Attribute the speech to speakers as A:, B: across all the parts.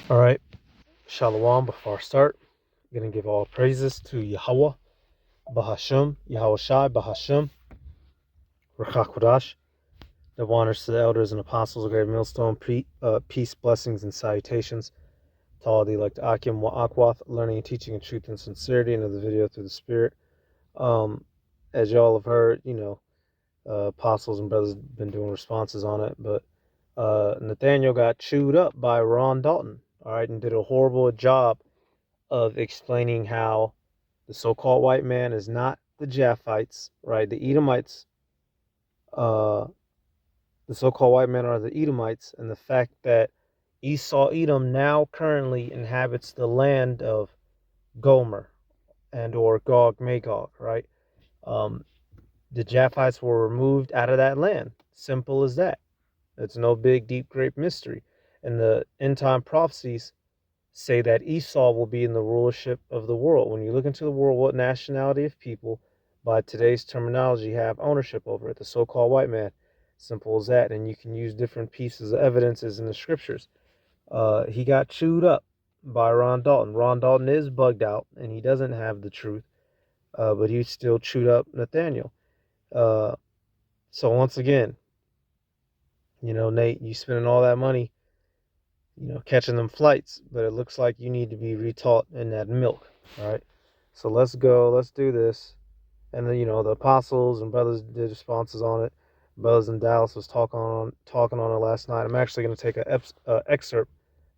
A: All right, Shalom. Before I start, I'm going to give all praises to Yahweh, Bahasham, Yahweh Shai, Bahasham, Rachakodash. The honors to the elders and apostles of Great Millstone, peace, blessings, and salutations to all the elect Akim Wa'akwath, learning and teaching in truth and sincerity, and of the video through the Spirit. As y'all have heard, apostles and brothers have been doing responses on it, but Nathaniel got chewed up by Ron Dalton, all right, and did a horrible job of explaining how the so-called white man is not the Japhites, right? The Edomites, the so-called white men are the Edomites, and the fact that Esau Edom now currently inhabits the land of Gomer and or Gog Magog, right? Um, the Japhites were removed out of that land. Simple as that. It's no big, deep, great mystery. And the end time prophecies say that Esau will be in the rulership of the world. When you look into the world, what nationality of people, by today's terminology, have ownership over it? The so-called white man. Simple as that. And you can use different pieces of evidences in the scriptures. He got chewed up by Ron Dalton. Ron Dalton is bugged out, and he doesn't have the truth, but he still chewed up Nathaniel. So once again, Nate, you spending all that money catching them flights, but it looks like you need to be retaught in that milk. All right. So let's go. Let's do this. And then, the apostles and brothers did responses on it. Brothers in Dallas was talking on it last night. I'm actually going to take an excerpt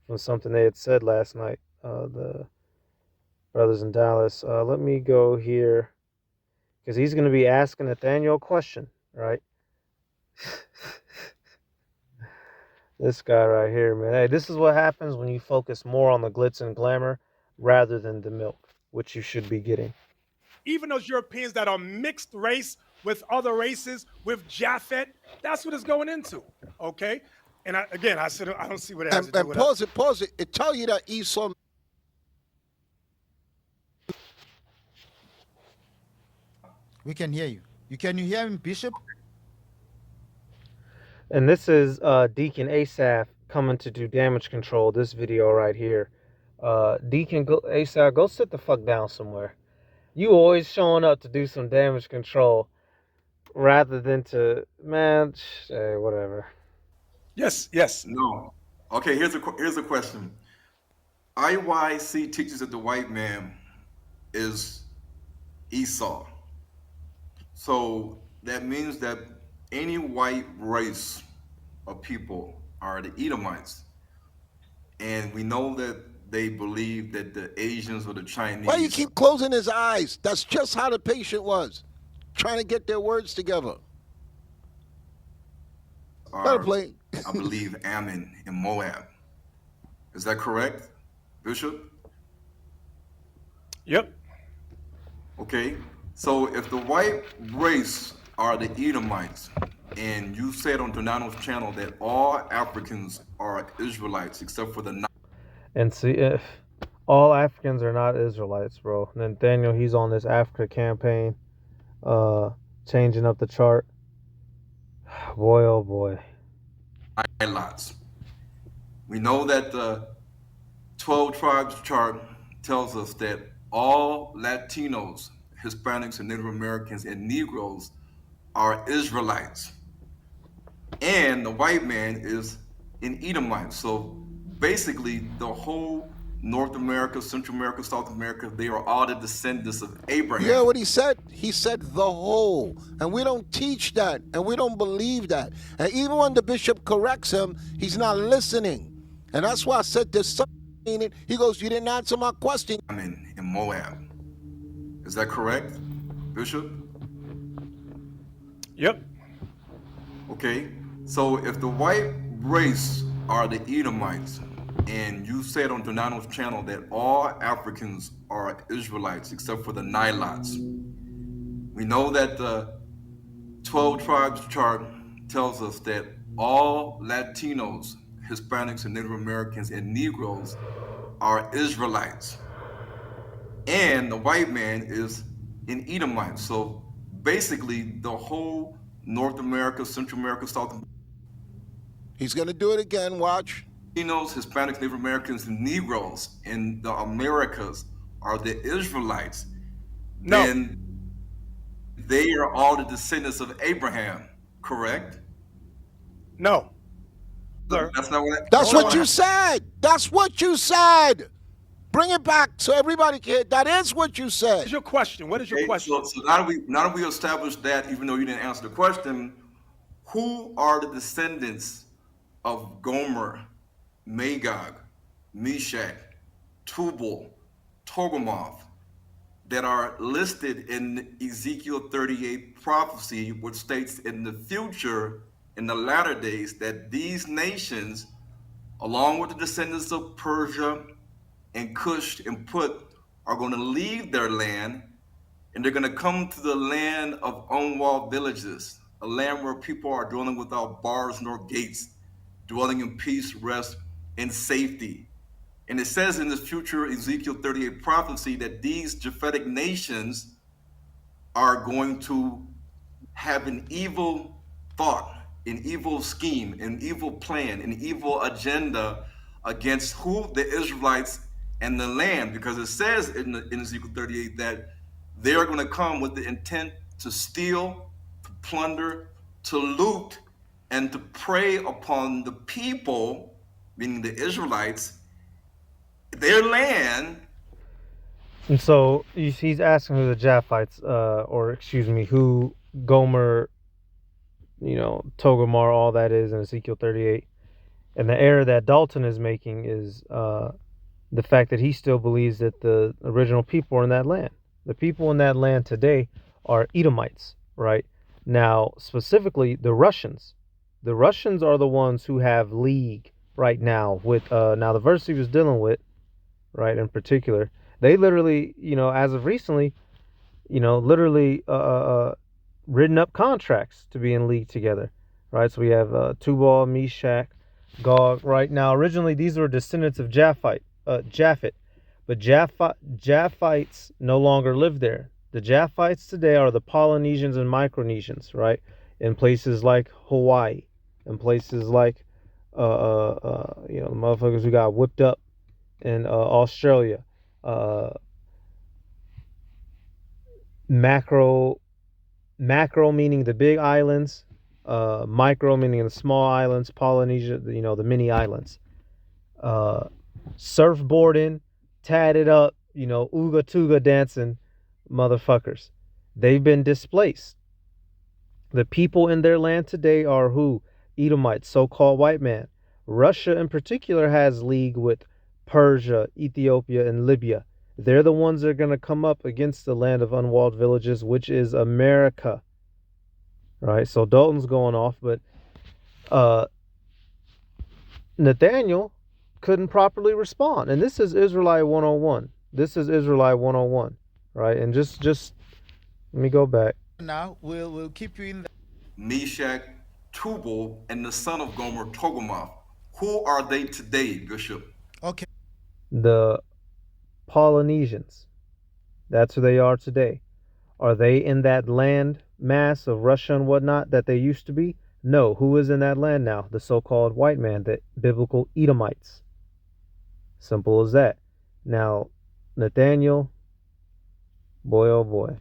A: from something they had said last night. The brothers in Dallas. Let me go here because he's going to be asking Nathaniel a question, right? This guy right here, man. Hey, this is what happens when you focus more on the glitz and glamour rather than the milk, which you should be getting.
B: Even those Europeans that are mixed race with other races, with Japheth, that's what it's going into. Okay? And I said, I don't see what it has to do with
C: us. Pause it. It tell you that Esau.
D: We can hear you. Can you hear him, Bishop?
A: And this is Deacon Asaph coming to do damage control. This video right here. Deacon Asaph, go sit the fuck down somewhere. You always showing up to do some damage control rather than to, man, hey, whatever.
B: Yes.
E: No. Okay, here's a question. IUIC teaches that the white man is Esau. So that means that any white race of people are the Edomites. And we know that they believe that the Asians or the Chinese.
C: Why you keep closing his eyes? That's just how the patient was, trying to get their words together.
E: Are, I believe, Ammon and Moab. Is that correct, Bishop?
B: Yep.
E: Okay, so if the white race are the Edomites, and you said on Donato's channel that all Africans are Israelites except for the...
A: And see, if all Africans are not Israelites, bro. Nathaniel, he's on this Africa campaign, changing up the chart. Boy, oh boy.
E: Lots. We know that the 12 tribes chart tells us that all Latinos, Hispanics, and Native Americans and Negroes are Israelites. And the white man is an Edomite. So basically, the whole North America, Central America, South America, they are all the descendants of Abraham.
C: Yeah, what he said? He said the whole. And we don't teach that, and we don't believe that. And even when the bishop corrects him, he's not listening. And that's why I said there's something in it. He goes, you didn't answer my question.
E: In Moab. Is that correct, Bishop?
B: Yep.
E: Okay, so if the white race are the Edomites, and you said on Donato's channel that all Africans are Israelites except for the Nilots, we know that the 12 tribes chart tells us that all Latinos, Hispanics, and Native Americans and Negroes are Israelites. And the white man is an Edomite. So basically, the whole North America, Central America, South America.
C: He's going to do it again, watch.
E: Latinos, Hispanics, Native Americans, and Negroes in the Americas are the Israelites,
B: No,
E: then they are all the descendants of Abraham, correct?
B: no, sir.
E: That's not what.
C: That's
B: Hold
C: what
B: on.
C: you said. That's what you said. Bring it back so everybody can hear. That is what you
B: What is
C: said.
B: your question? What is your
E: Okay,
B: question?
E: so now that we established that, even though you didn't answer the question, who are the descendants of Gomer, Magog, Meshach, Tubal, Togarmah that are listed in Ezekiel 38 prophecy, which states in the future, in the latter days, that these nations, along with the descendants of Persia and Cush and Put, are going to leave their land and they're going to come to the land of unwalled villages, a land where people are dwelling without bars nor gates, dwelling in peace, rest, and safety. And it says in this future Ezekiel 38 prophecy that these Japhetic nations are going to have an evil thought, an evil scheme, an evil plan, an evil agenda against who? The Israelites and the land, because it says in Ezekiel 38 that they're going to come with the intent to steal, to plunder, to loot, and to prey upon the people, meaning the Israelites, their land.
A: And so he's asking who the Japhites, or excuse me, who Gomer, Togomar, all that is in Ezekiel 38. And the error that Dalton is making is the fact that he still believes that the original people are in that land. The people in that land today are Edomites, right? Now, specifically, the Russians. The Russians are the ones who have league right now with, now the verse he was dealing with, right, in particular, they literally, as of recently, literally written up contracts to be in league together, right? So we have Tubal, Meshach, Gog, right? Now, originally, these were descendants of Japheth, but Japhites no longer live there. The Japhites today are the Polynesians and Micronesians, right? In places like Hawaii, in places like, the motherfuckers who got whipped up in Australia, macro meaning the big islands, micro meaning the small islands, Polynesia, the mini islands, surfboarding, tatted up, ooga tooga dancing motherfuckers. They've been displaced. The people in their land today are who? Edomites, so-called white man. Russia in particular has league with Persia, Ethiopia, and Libya. They're the ones that are going to come up against the land of unwalled villages, which is America. Right? So Dalton's going off, but Nathaniel couldn't properly respond. And this is Israelite 101. This is Israelite 101. Right? And just let me go back.
D: Now we'll keep you in the
E: Meshach, Tubal, and the son of Gomer, Togarmah. Who are they today, Bishop?
D: okay.
A: The Polynesians. That's who they are today. Are they in that land mass of Russia and whatnot that they used to be? No. Who is in that land now? The so-called white man, the biblical Edomites. Simple as that. Now, Nathaniel, boy oh boy.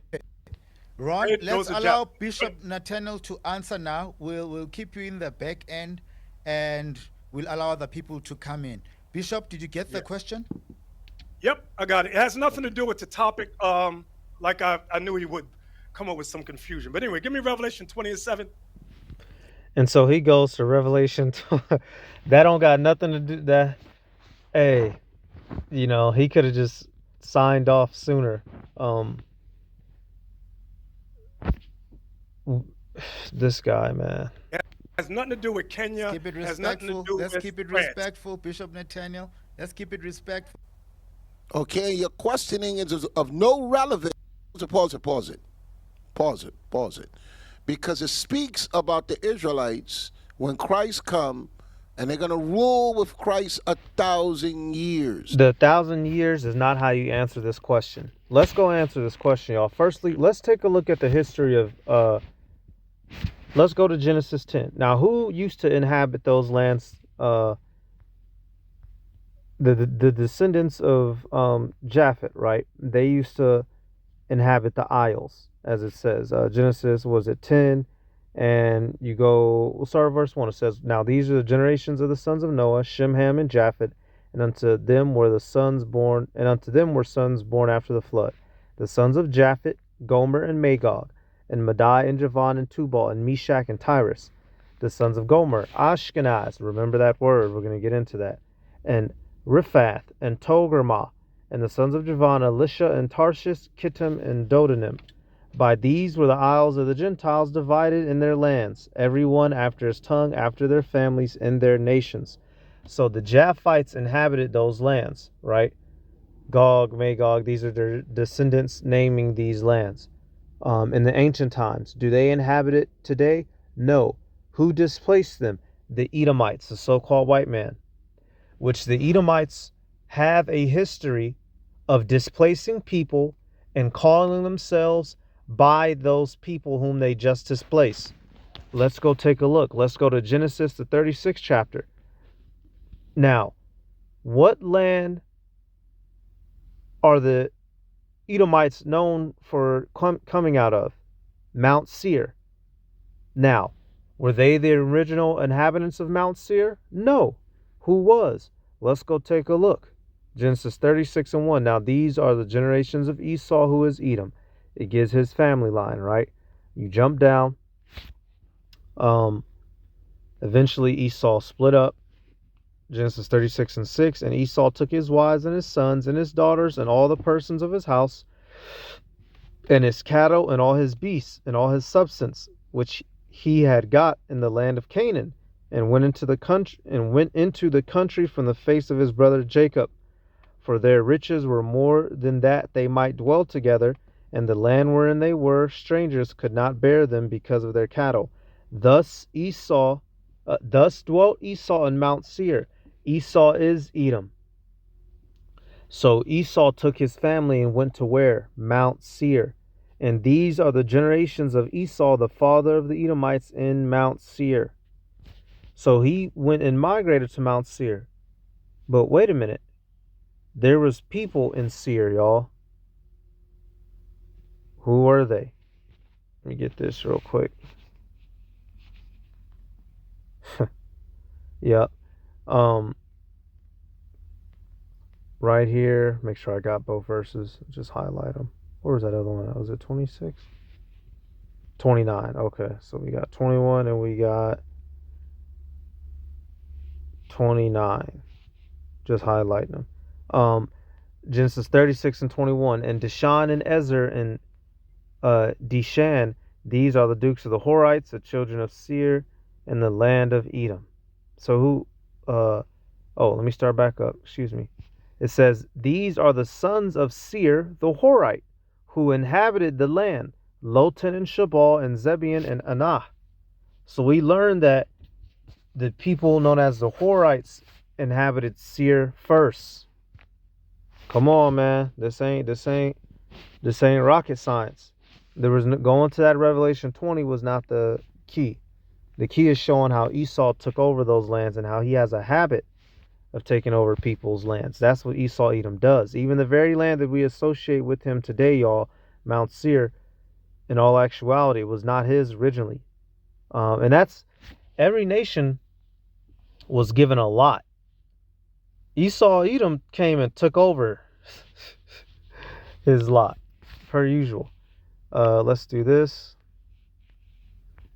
D: Ron,
B: Hey,
D: let's
B: those are
D: allow Bishop Nathaniel to answer now. We'll keep you in the back end and we'll allow other people to come in. Bishop, did you get the question?
B: Yep, I got it. It has nothing to do with the topic. Like I knew he would come up with some confusion. But anyway, give me Revelation 20:7.
A: And so he goes to Revelation. That don't got nothing to do that. Hey, he could have just signed off sooner. This guy, man.
B: It has nothing to do with Kenya.
D: Keep it
B: It has nothing to
D: respectful.
B: do
D: Let's
B: with
D: keep it
B: France.
D: respectful, Bishop Nathaniel. Let's keep it respectful.
C: Okay, your questioning is of no relevance. Pause it. Because it speaks about the Israelites when Christ come and they're going to rule with Christ 1,000 years.
A: The 1,000 years is not how you answer this question. Let's go answer this question, y'all. Firstly, let's take a look at the history of, let's go to Genesis 10. Now, who used to inhabit those lands the descendants of Japheth, right? They used to inhabit the isles, as it says. Genesis was at 10, and we'll start at verse 1. It says, "Now these are the generations of the sons of Noah, Shem, Ham, and Japheth, and unto them were sons born after the flood. The sons of Japheth, Gomer and Magog, and Madai and Javan and Tubal, and Meshach and Tyrus. The sons of Gomer, Ashkenaz," remember that word, we're going to get into that, "and Riphath, and Togarmah, and the sons of Javan, Elisha and Tarshish, Kittim and Dodanim. By these were the isles of the Gentiles divided in their lands, every one after his tongue, after their families and their nations." So the Japhites inhabited those lands, right? Gog, Magog, these are their descendants naming these lands. In the ancient times, do they inhabit it today? No. Who displaced them? The Edomites, the so-called white man, which the Edomites have a history of displacing people and calling themselves by those people whom they just displaced. Let's go take a look. Let's go to Genesis, the 36th chapter. Now, what land are the Edomites known for coming out of? Mount Seir. Now, were they the original inhabitants of Mount Seir? No. Who was? Let's go take a look. Genesis 36 and 1. Now these are the generations of Esau, who is Edom. It gives his family line, right? You jump down. Eventually Esau split up. Genesis 36 and 6. "And Esau took his wives and his sons and his daughters and all the persons of his house and his cattle and all his beasts and all his substance, which he had got in the land of Canaan, and went into the country from the face of his brother Jacob. For their riches were more than that they might dwell together, and the land wherein they were strangers could not bear them because of their cattle. Thus dwelt Esau in Mount Seir." Esau is Edom. So Esau took his family and went to where? Mount Seir. "And these are the generations of Esau, the father of the Edomites, in Mount Seir." So he went and migrated to Mount Seir. But wait a minute. There was people in Seir, y'all. Who were they? Let me get this real quick. Yep. Right here, make sure I got both verses. Just highlight them. Where was that other one? Was it 26? 29. Okay, so we got 21 and we got 29. Just highlighting them. Genesis 36 and 21. "And Dishan and Ezer and Dishan, these are the dukes of the Horites, the children of Seir, in the land of Edom." So let me start back up. Excuse me. It says, "These are the sons of Seir the Horite, who inhabited the land, Lotan and Shabal and Zebion and Anah." So we learned that the people known as the Horites inhabited Seir first. Come on, man. This ain't rocket science. Going to that Revelation 20 was not the key. The key is showing how Esau took over those lands and how he has a habit of taking over people's lands. That's what Esau Edom does. Even the very land that we associate with him today, y'all, Mount Seir, in all actuality, was not his originally. And that's, every nation was given a lot. Esau Edom came and took over his lot, per usual. Let's do this.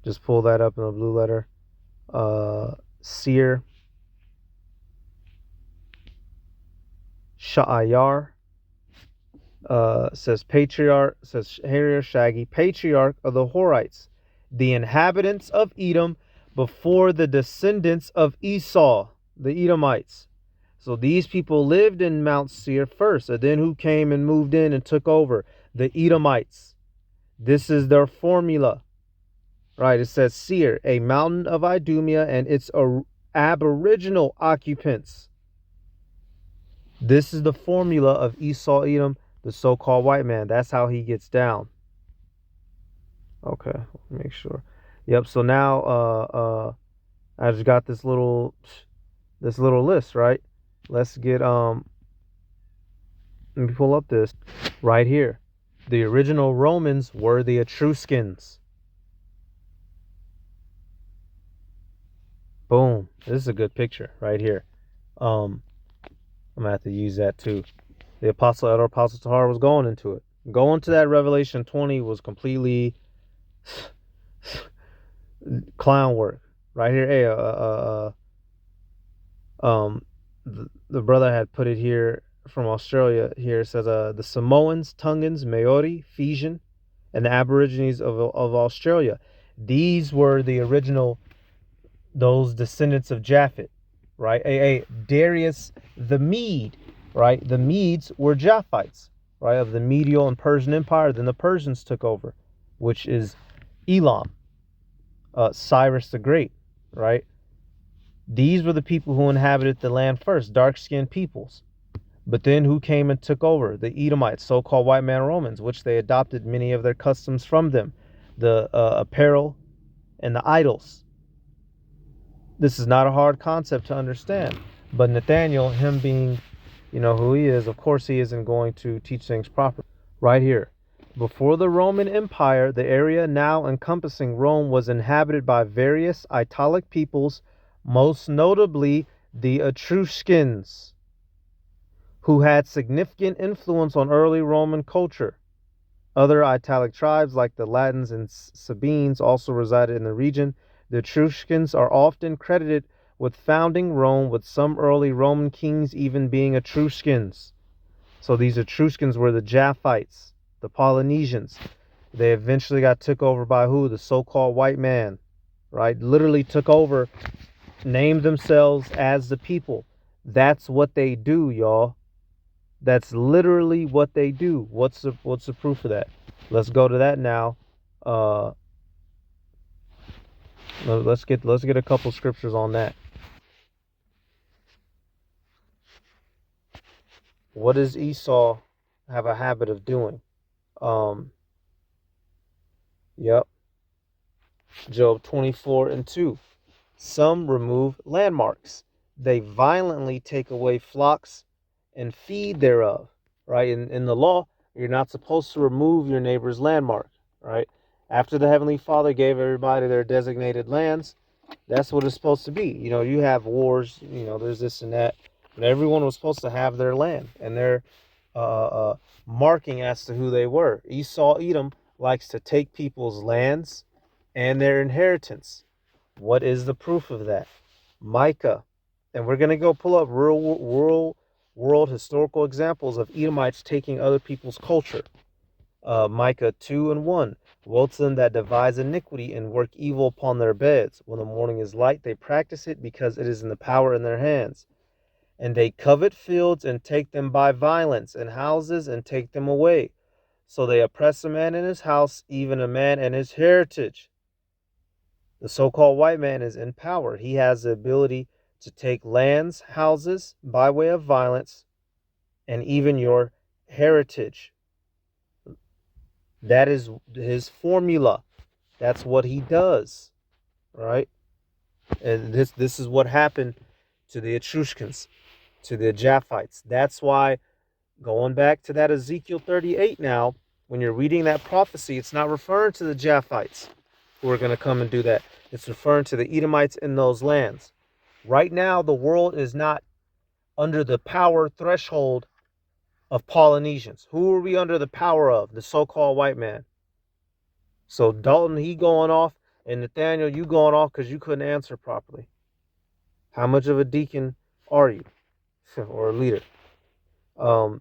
A: Just pull that up in the blue letter. Seir. Sha'ayar. Says Harrier Shaggy, patriarch of the Horites, the inhabitants of Edom before the descendants of Esau, the Edomites. So these people lived in Mount Seir first, and then who came and moved in and took over? The Edomites. This is their formula. Right, it says Seir, a mountain of Idumea, and its aboriginal occupants. This is the formula of Esau Edom, the so-called white man. That's how he gets down. Okay, make sure. Yep, so now I just got this little list, right? Let's get let me pull up this right here. The original Romans were the Etruscans. Boom. This is a good picture right here. I'm gonna have to use that too. The Elder Apostle Tahar was going into it. Going to that Revelation 20 was completely clown work. Right here, hey, the brother had put it here from Australia. Here it says, the Samoans, Tongans, Maori, Fijian, and the Aborigines of Australia. These were the original, those descendants of Japheth, right? Darius the Mede, right? The Medes were Japhites, right? Of the Medial and Persian Empire. Then the Persians took over, which is Elam, Cyrus the Great, right? These were the people who inhabited the land first, dark-skinned peoples. But then who came and took over? The Edomites, so-called white man Romans, which they adopted many of their customs from them. The apparel and the idols. This is not a hard concept to understand. But Nathaniel, him being, who he is, of course he isn't going to teach things properly. Right here. Before the Roman Empire, the area now encompassing Rome was inhabited by various Italic peoples, most notably the Etruscans, who had significant influence on early Roman culture. Other Italic tribes like the Latins and Sabines also resided in the region. The Etruscans are often credited with founding Rome, with some early Roman kings even being Etruscans. So these Etruscans were the Japhites, the Polynesians. They eventually got took over by who? The so-called white man, right? Literally took over, named themselves as the people. That's what they do, y'all. That's literally what they do. What's the proof of that? Let's go to that now. Let's get a couple scriptures on that. What does Esau have a habit of doing? Yep. Job 24:2. Some remove landmarks. They violently take away flocks and feed thereof. Right? In the law, you're not supposed to remove your neighbor's landmark. Right? After the Heavenly Father gave everybody their designated lands, that's what it's supposed to be. You have wars, there's this and that. But everyone was supposed to have their land and their marking as to who they were. Esau, Edom, likes to take people's lands and their inheritance. What is the proof of that? Micah. And we're going to go pull up real world historical examples of Edomites taking other people's culture. Micah 2:1. Woe to them that devise iniquity and work evil upon their beds. When the morning is light, they practice it because it is in the power in their hands. And they covet fields and take them by violence, and houses and take them away. So they oppress a man in his house, even a man and his heritage. The so-called white man is in power. He has the ability to take lands, houses, by way of violence, and even your heritage. That is his formula. That's what he does, right? And this is what happened to the Etruscans, to the Japhites. That's why, going back to that Ezekiel 38 now, when you're reading that prophecy, it's not referring to the Japhites who are going to come and do that. It's referring to the Edomites in those lands. Right now, the world is not under the power threshold of Polynesians. Who are we under the power of? The so-called white man. So Dalton, he going off, and Nathaniel, you going off because you couldn't answer properly. How much of a deacon are you? Or a leader? And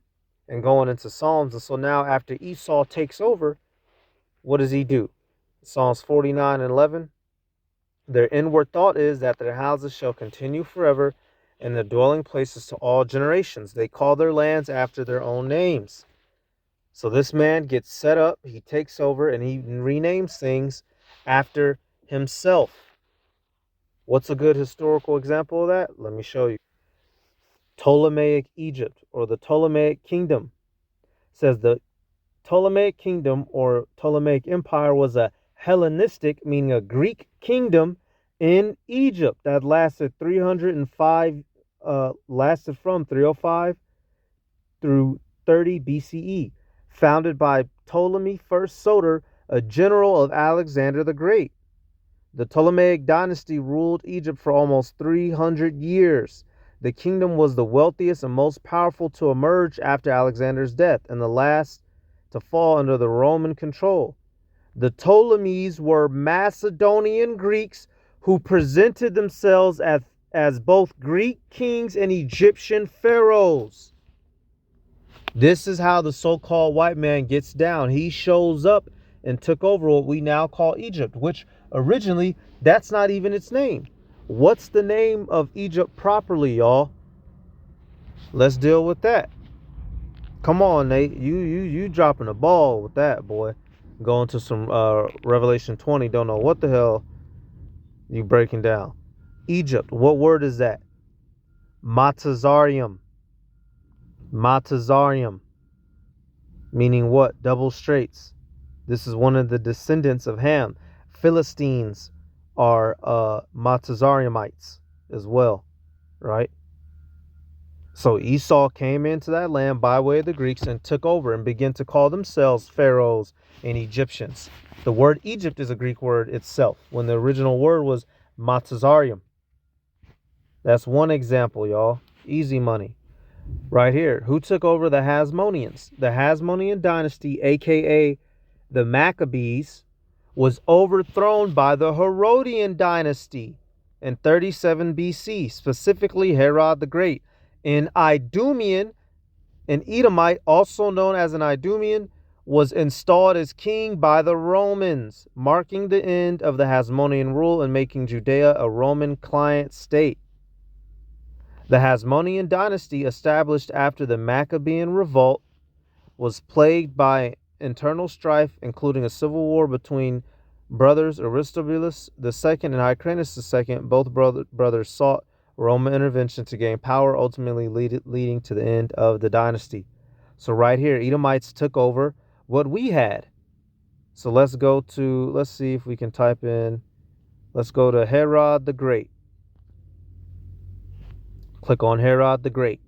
A: going into Psalms. And so now after Esau takes over, what does he do? Psalms 49:11. Their inward thought is that their houses shall continue forever, and their dwelling places to all generations. They call their lands after their own names. So this man gets set up, he takes over, and he renames things after himself. What's a good historical example of that? Let me show you. Ptolemaic Egypt, or the Ptolemaic Kingdom, says the Ptolemaic Kingdom or Ptolemaic Empire was a Hellenistic, meaning a Greek kingdom in Egypt that lasted 305 lasted from 305 through 30 BCE, founded by Ptolemy I Soter, a general of Alexander the Great. The Ptolemaic dynasty ruled Egypt for almost 300 years. The kingdom was the wealthiest and most powerful to emerge after Alexander's death, and the last to fall under the Roman control. The Ptolemies were Macedonian Greeks who presented themselves as both Greek kings and Egyptian pharaohs. This is how the so-called white man gets down. He shows up and took over what we now call Egypt, which originally, that's not even its name. What's the name of Egypt properly, y'all? Let's deal with that. Come on, Nate. You dropping the ball with that, boy. Going to some Revelation 20. Don't know what the hell you breaking down. Egypt. What word is that? Matazarium. Matazarium. Meaning what? Double straits. This is one of the descendants of Ham. Philistines are Matazariamites as well, right? So Esau came into that land by way of the Greeks and took over and began to call themselves pharaohs and Egyptians. The word Egypt is a Greek word itself, when the original word was Matazarium. That's one example, y'all. Easy money. Right here. Who took over the Hasmoneans? The Hasmonean dynasty, aka the Maccabees, was overthrown by the Herodian dynasty in 37 BC, specifically Herod the Great. An Idumean, an Edomite, also known as an Idumean, was installed as king by the Romans, marking the end of the Hasmonean rule and making Judea a Roman client state. The Hasmonean dynasty, established after the Maccabean revolt, was plagued by internal strife, including a civil war between brothers Aristobulus II and Hyrcanus II. Both brothers sought Roman intervention to gain power, ultimately leading to the end of the dynasty. So right here, Edomites took over what we had. So let's see if we can type in, let's go to Herod the Great. Click on Herod the Great.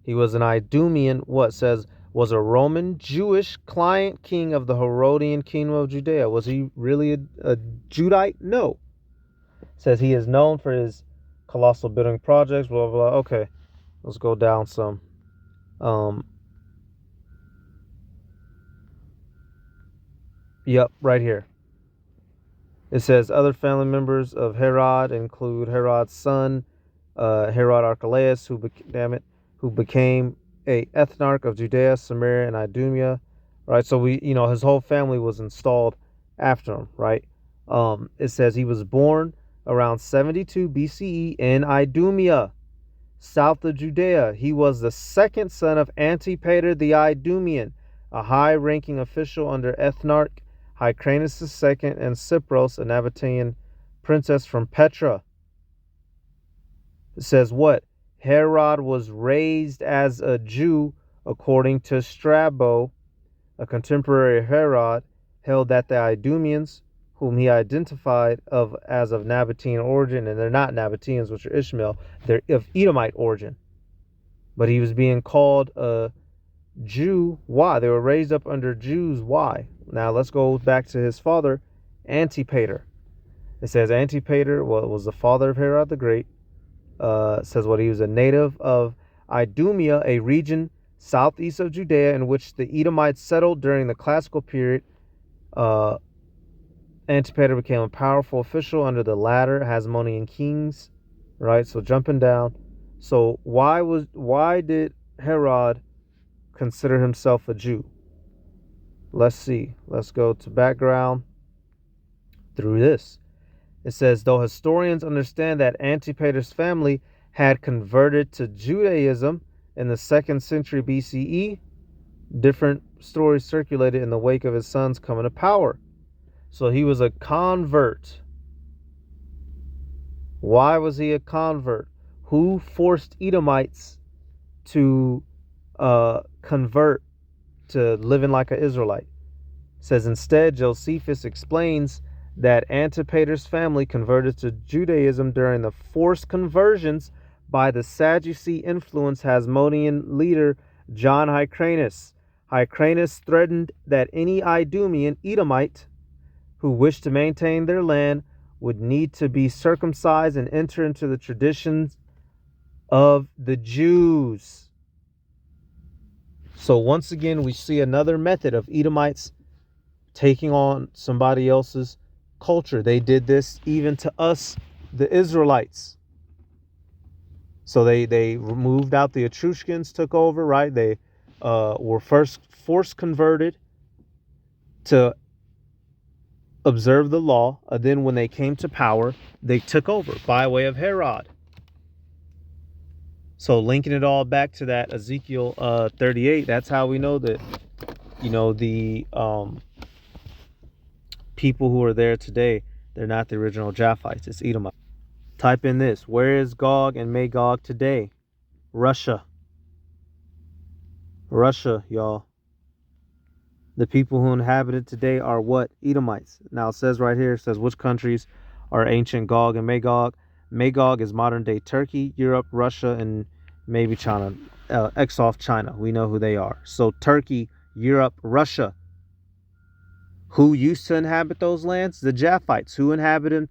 A: He was an Idumean, was a Roman Jewish client king of the Herodian kingdom of Judea. Was he really a Judite? No. It says he is known for his colossal building projects, blah, blah, blah. Okay, let's go down some. Yep, right here. It says other family members of Herod include Herod's son, Herod Archelaus, who became a ethnarch of Judea, Samaria, and Idumea. Right, so his whole family was installed after him. Right. It says he was born around 72 BCE in Idumea, south of Judea. He was the second son of Antipater the Idumean, a high-ranking official under ethnarch Hyrcanus II, and Cypros, a Nabatean princess from Petra. It says what? Herod was raised as a Jew, according to Strabo. A contemporary Herod held that the Idumeans, whom he identified as of Nabatean origin, and they're not Nabateans, which are Ishmael, they're of Edomite origin. But he was being called a Jew. Why? They were raised up under Jews. Why? Now let's go back to his father, Antipater. It says Antipater was the father of Herod the Great. It says what? He was a native of Idumea, a region southeast of Judea in which the Edomites settled during the classical period. Antipater became a powerful official under the latter Hasmonean kings. Right, so jumping down. So why did Herod consider himself a Jew? Let's see. Let's go to background through this. It says, though historians understand that Antipater's family had converted to Judaism in the 2nd century BCE, different stories circulated in the wake of his son's coming to power. So he was a convert. Why was he a convert? Who forced Edomites to convert to living like an Israelite? It says instead, Josephus explains that Antipater's family converted to Judaism during the forced conversions by the Sadducee influence Hasmonean leader John Hyrcanus. Hyrcanus threatened that any Idumean Edomite who wished to maintain their land would need to be circumcised and enter into the traditions of the Jews. So once again, we see another method of Edomites taking on somebody else's culture. They did this even to us, the Israelites. So they removed out the Etruscans, took over, right? They were first force converted to observe the law. Then when they came to power, they took over by way of Herod. So linking it all back to that Ezekiel 38, that's how we know that, the people who are there today, they're not the original Japhethites, it's Edomites. Type in this: where is Gog and Magog today? Russia. Russia, y'all. The people who inhabit it today are what? Edomites. Now it says right here, it says which countries are ancient Gog and Magog. Magog is modern day Turkey, Europe, Russia, and maybe China. X off China. We know who they are. So Turkey, Europe, Russia. Who used to inhabit those lands? The Japhethites. Who inhabit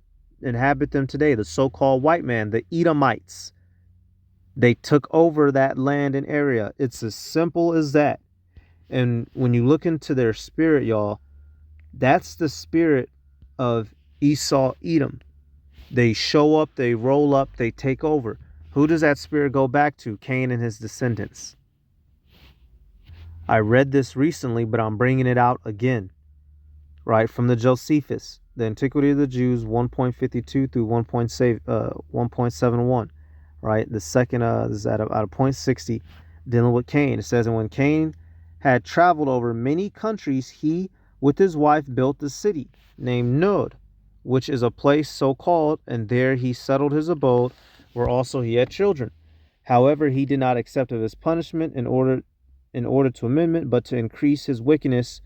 A: them today? The so-called white man, the Edomites. They took over that land and area. It's as simple as that. And when you look into their spirit, y'all, that's the spirit of Esau, Edom. They show up, they roll up, they take over. Who does that spirit go back to? Cain and his descendants. I read this recently, but I'm bringing it out again. Right, from the Josephus, the Antiquity of the Jews, 1.52 through 1.71. Right, the second is out of 0.60, dealing with Cain. It says, and when Cain had traveled over many countries, he with his wife built a city named Nod, which is a place so called, and there he settled his abode, where also he had children. However, he did not accept of his punishment in order to amendment, but to increase his wickedness,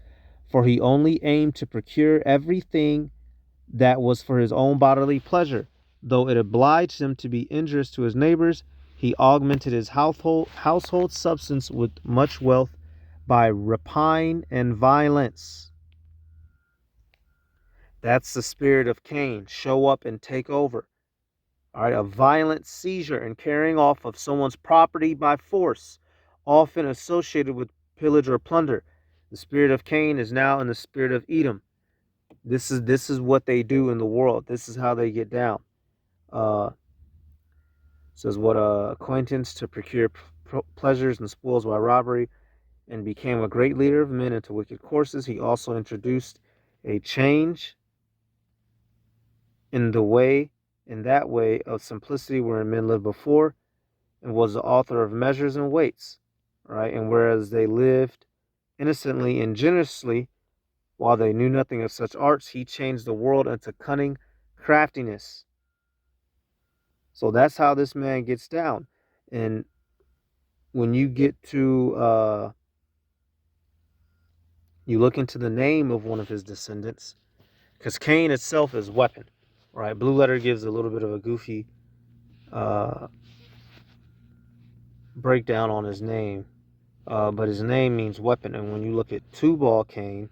A: for he only aimed to procure everything that was for his own bodily pleasure. Though it obliged him to be injurious to his neighbors, he augmented his household substance with much wealth by rapine and violence. That's the spirit of Cain. Show up and take over. All right, a violent seizure and carrying off of someone's property by force, often associated with pillage or plunder. The spirit of Cain is now in the spirit of Edom. This is what they do in the world. This is how they get down. Says what acquaintance to procure pleasures and spoils by robbery, and became a great leader of men into wicked courses. He also introduced a change in that way of simplicity wherein men lived before, and was the author of measures and weights. Right, and whereas they lived innocently and generously, while they knew nothing of such arts, he changed the world into cunning craftiness. So that's how this man gets down. And when you get to you look into the name of one of his descendants, because Cain itself is weapon, right? Blue Letter gives a little bit of a goofy breakdown on his name, but his name means weapon. And when you look at Tubal Cain,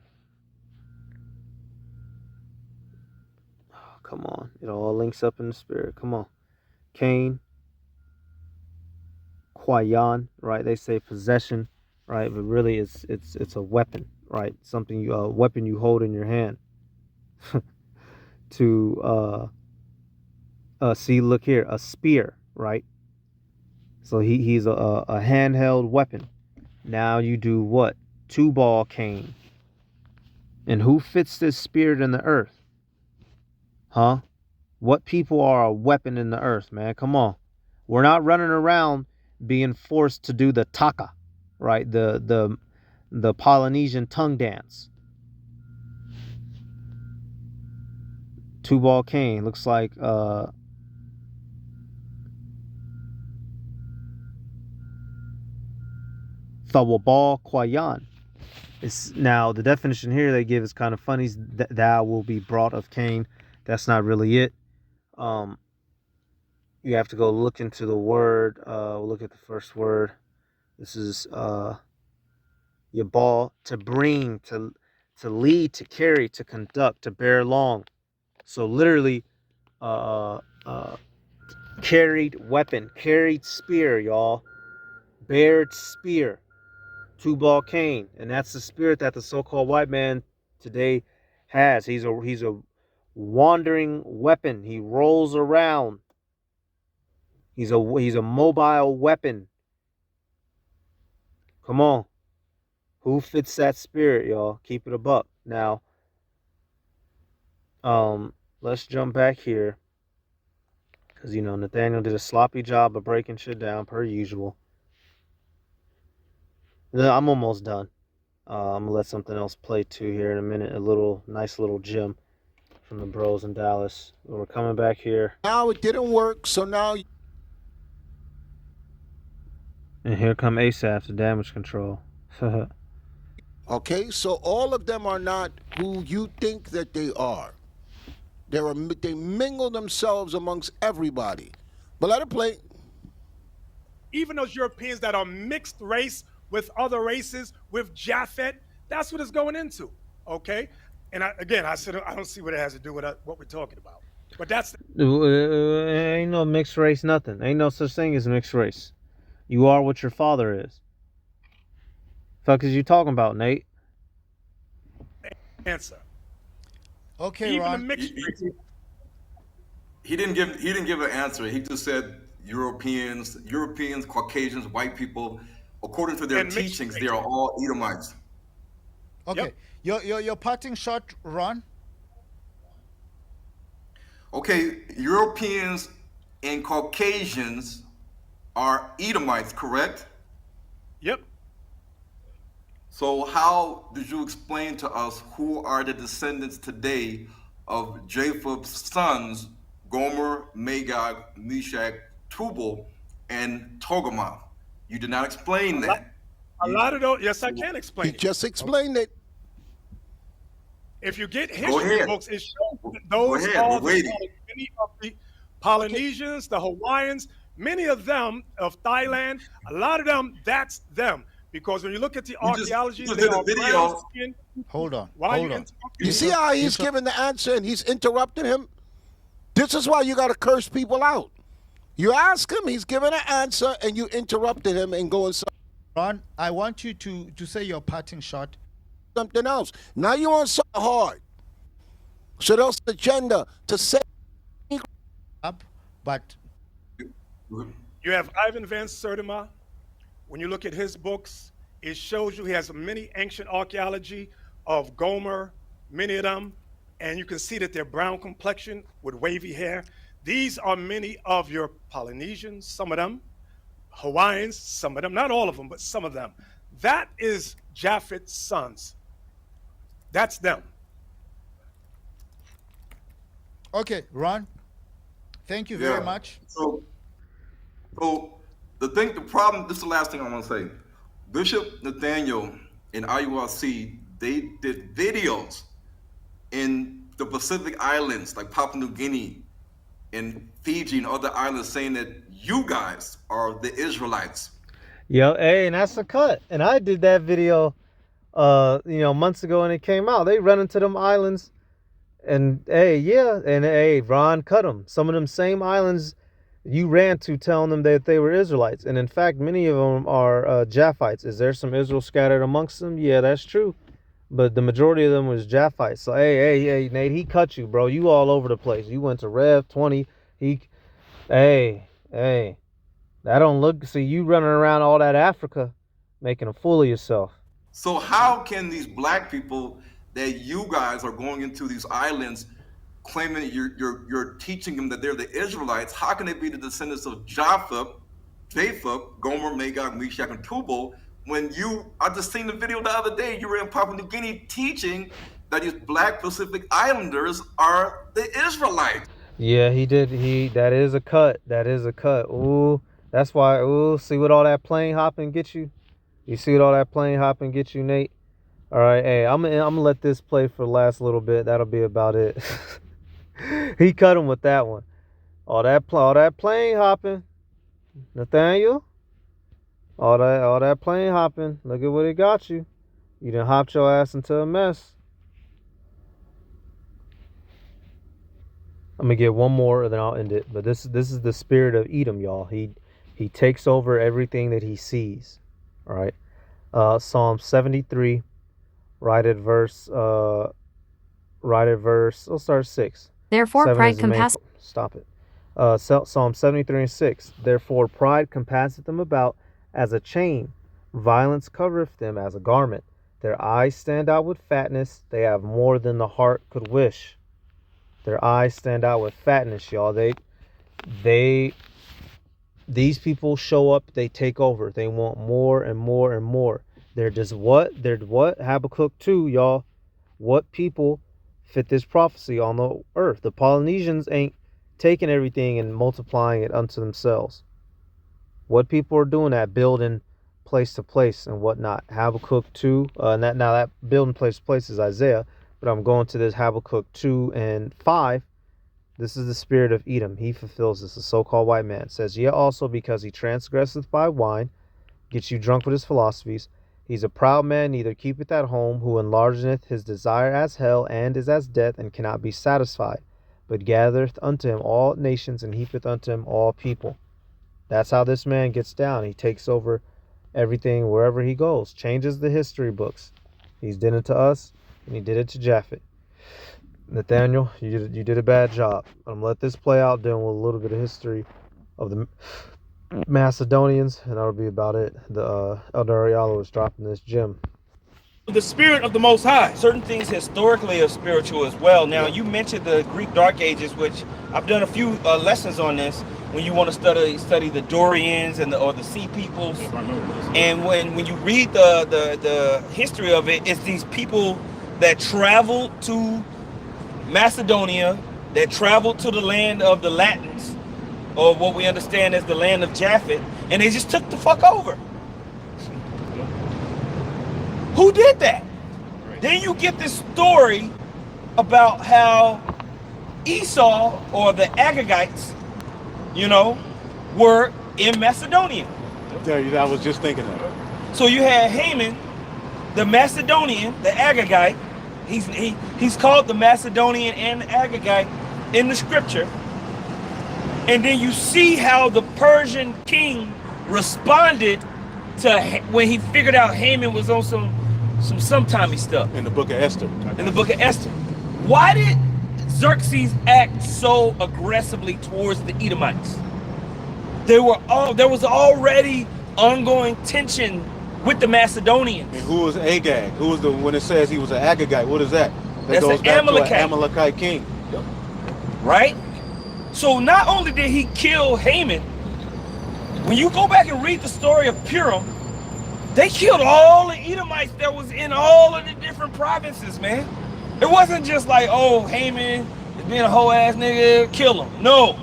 A: come on, it all links up in the spirit. Come on, Cain, Kwayan, right? They say possession, right? But really, it's a weapon, right? Something a weapon you hold in your hand. To see, look here, a spear, right? So he's a handheld weapon. Now you do what? Tubal Cain. And who fits this spirit in the earth? Huh? What people are a weapon in the earth, man? Come on. We're not running around being forced to do the taka, right? The Polynesian tongue dance. Tubal Cain looks like Thawabal Kwayan. Now the definition here they give is kind of funny. Thou will be brought of Cain. That's not really it. you have to go look into the word. We'll look at the first word. This is Yabal, to bring, to lead, to carry, to conduct, to bear along. So literally, carried weapon, carried spear, y'all. Bared spear, two-ball cane, and that's the spirit that the so-called white man today has. He's a wandering weapon. He rolls around. He's a mobile weapon. Come on. Who fits that spirit, y'all? Keep it a buck. Now, let's jump back here. Because, Nathaniel did a sloppy job of breaking shit down, per usual. I'm almost done. I'm going to let something else play, too, here in a minute. Nice little gem from the bros in Dallas. We're coming back here.
C: Now it didn't work, so now...
A: And here come Asaph, the damage control.
C: Okay, so all of them are not who you think that they are. They mingle themselves amongst everybody. But let it play.
B: Even those Europeans that are mixed race with other races, with Japheth, that's what it's going into. Okay? And I said, I don't see what it has to do with what we're talking about. But that's...
A: Ain't no mixed race, nothing. Ain't no such thing as mixed race. You are what your father is. Fuck is you talking about, Nate?
B: Answer.
D: Okay,
B: Even
D: Ron.
B: the mixed race.
E: He didn't give an answer. He just said Europeans, Caucasians, white people, according to their
B: And mixed
E: teachings,
B: race.
E: they are all Edomites.
D: Okay. Your parting shot, Ron.
E: Okay, Europeans and Caucasians are Edomites, correct?
B: Yep.
E: So how did you explain to us who are the descendants today of Japheth's sons, Gomer, Magog, Meshach, Tubal, and Togarmah? You did not explain that.
B: A lot of those, yes, I can explain
C: He
B: it.
C: just explained it.
B: If you get
E: Go
B: history
E: ahead.
B: books, it shows that
E: Go
B: those
E: ahead,
B: are
E: we're waiting.
B: many of the Polynesians, the Hawaiians, many of them of Thailand, a lot of them, that's them. Because when you look at the
E: You just
B: archaeology,
E: did
B: they
E: a
B: are
E: video.
B: brown skin.
D: Hold on.
B: Why are you
D: Hold on.
B: interrupting
C: You
B: me?
C: see how he's
D: Bishop-
C: giving the answer and he's interrupting him? This is why you got to curse people out. You ask him, he's giving an answer, and you interrupted him and going
D: Ron, I want you to say your parting shot.
C: something else. Now you want something hard. So that's the agenda to say.
D: Up, but
B: You have Ivan Van Sertima. When you look at his books, it shows you he has many ancient archaeology of Gomer, many of them, and you can see that they're brown complexion with wavy hair. These are many of your Polynesians, some of them, Hawaiians, some of them, not all of them, but some of them. That is Japheth's sons. That's them.
D: okay, Ron. Thank you very
E: Yeah.
D: much.
E: So the problem, this is the last thing I want to say. Bishop Nathaniel and IUIC, they did videos in the Pacific Islands, like Papua New Guinea and Fiji and other islands, saying that you guys are the Israelites.
A: Yo, hey, and that's a cut. And I did that video, months ago, and it came out. They run into them islands, and hey, Ron cut them. Some of them same islands you ran to, telling them that they were Israelites, and in fact, many of them are Japhites. Is there some Israel scattered amongst them? Yeah, that's true, but the majority of them was Japhites. So hey, Nate, he cut you, bro. You all over the place. You went to Rev 20. Hey. That don't look. See, you running around all that Africa, making a fool of yourself.
E: So how can these black people that you guys are going into these islands claiming that you're teaching them that they're the Israelites? How can they be the descendants of Japheth, Gomer, Magog, Meshach, and Tubal, when I just seen the video the other day, you were in Papua New Guinea teaching that these black Pacific Islanders are the Israelites?
A: Yeah, he did. That is a cut. Ooh, that's why. Ooh, see what all that plane hopping get you? You see what all that plane hopping get you, Nate? All right, hey, I'm gonna let this play for the last little bit. That'll be about it. He cut him with that one. All that plane hopping, Nathaniel. All that plane hopping. Look at what it got you. You done hopped your ass into a mess. I'm gonna get one more and then I'll end it. But this is the spirit of Edom, y'all. He takes over everything that he sees. All right. Psalm 73, right at verse. I'll start 6.
F: Therefore,
A: 7
F: pride
A: is the main.
F: compasseth.
A: Stop it. Psalm 73 and 6. Therefore, pride compasseth them about as a chain. Violence covereth them as a garment. Their eyes stand out with fatness. They have more than the heart could wish. Their eyes stand out with fatness, y'all. These people show up, they take over. They want more and more and more. They're just what? They're what? Habakkuk 2, y'all. What people fit this prophecy on the earth? The Polynesians ain't taking everything and multiplying it unto themselves. What people are doing that, building place to place and whatnot. Habakkuk 2, and that building place to place is Isaiah, but I'm going to this Habakkuk 2 and 5. This is the spirit of Edom. He fulfills this. The so-called white man says, yet also because he transgresseth by wine, gets you drunk with his philosophies. He's a proud man, neither keepeth at home, who enlargeneth his desire as hell, and is as death, and cannot be satisfied, but gathereth unto him all nations, and heapeth unto him all people. That's how this man gets down. He takes over everything wherever he goes, changes the history books. He's did it to us, and he did it to Japheth. Nathaniel, you did a bad job. I'm gonna let this play out, dealing with a little bit of history of the Macedonians, and that'll be about it. The Elder Ariala was dropping this gem.
G: The spirit of the Most High. Certain things historically are spiritual as well. Now, you mentioned the Greek Dark Ages, which I've done a few lessons on this. When you want to study the Dorians and or the Sea Peoples, and when you read the history of it, it's these people that traveled to Macedonia, that traveled to the land of the Latins, or what we understand as the land of Japheth, and they just took the fuck over. Who did that? Then you get this story about how Esau, or the Agagites, were in Macedonia.
H: Yeah, I was just thinking that.
G: So you had Haman, the Macedonian, the Agagite. He's called the Macedonian and the Agagite in the scripture. And then you see how the Persian king responded to when he figured out Haman was on some sometimey stuff.
H: In the book of Esther.
G: In the book of Esther. Why did Xerxes act so aggressively towards the Edomites? There was already ongoing tension with the Macedonians.
H: And who was Agag? Who was when it says he was an Agagite? What is that? That
G: That's
H: goes
G: an
H: back
G: Amalekite.
H: to an Amalekite king.
G: Right? So not only did he kill Haman, when you go back and read the story of Purim, they killed all the Edomites that was in all of the different provinces, man. It wasn't just like, oh, Haman is being a whole ass nigga, kill him. No.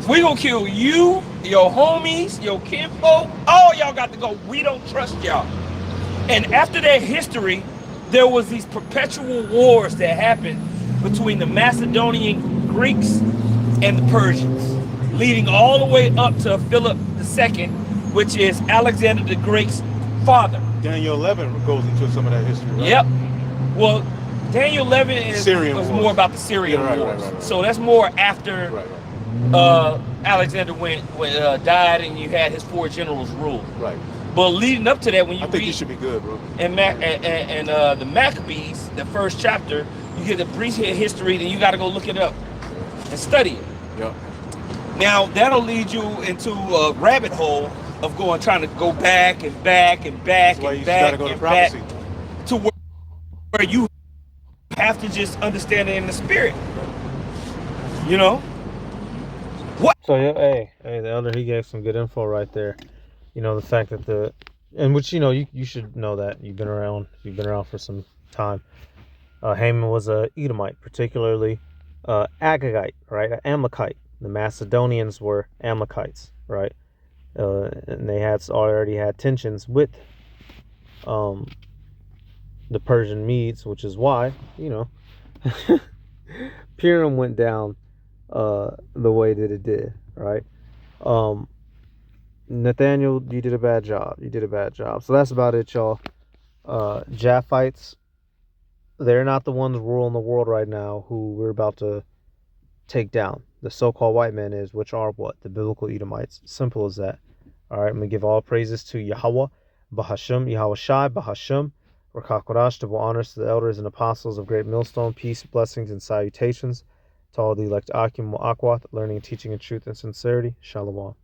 G: We gonna kill you, your homies, your kinfolk, all y'all got to go. We don't trust y'all. And after that history, there was these perpetual wars that happened between the Macedonian Greeks and the Persians, leading all the way up to Philip II, which is Alexander the Great's father.
H: Daniel 11 goes into some of that history, right?
G: Yep. Well, Daniel 11 was more about the Syrian wars. Right. So that's more after Alexander died and you had his 4 generals rule.
H: Right.
G: But leading up to that, when you
H: I think you should be good, bro.
G: And the Maccabees, the first chapter, you get the brief history, then you got to go look it up and study it.
H: Yep.
G: Now that'll lead you into a rabbit hole of trying to go back and back and back and back and back to where you have to just understand it in the spirit. What?
A: So yeah, hey, the elder, he gave some good info right there. The fact that which you should know that you've been around for some time. Haman was a Edomite, particularly Agagite, right? An Amalekite. The Macedonians were Amalekites, right? And they already had tensions with the Persian Medes, which is why Purim went down the way that it did, right? Nathaniel, you did a bad job. You did a bad job. So that's about it, y'all. Japhites, they're not the ones ruling the world right now who we're about to take down. The so-called white man is, which are what? The biblical Edomites. Simple as that. All right, I'm going to give all praises to Yahweh, Bahasham, Yahweh Shai, Bahasham, Rakakodash, double honors to the elders and apostles of Great Millstone, peace, blessings, and salutations to all the elect Akim Akwat, learning, teaching in truth and sincerity. Shalom.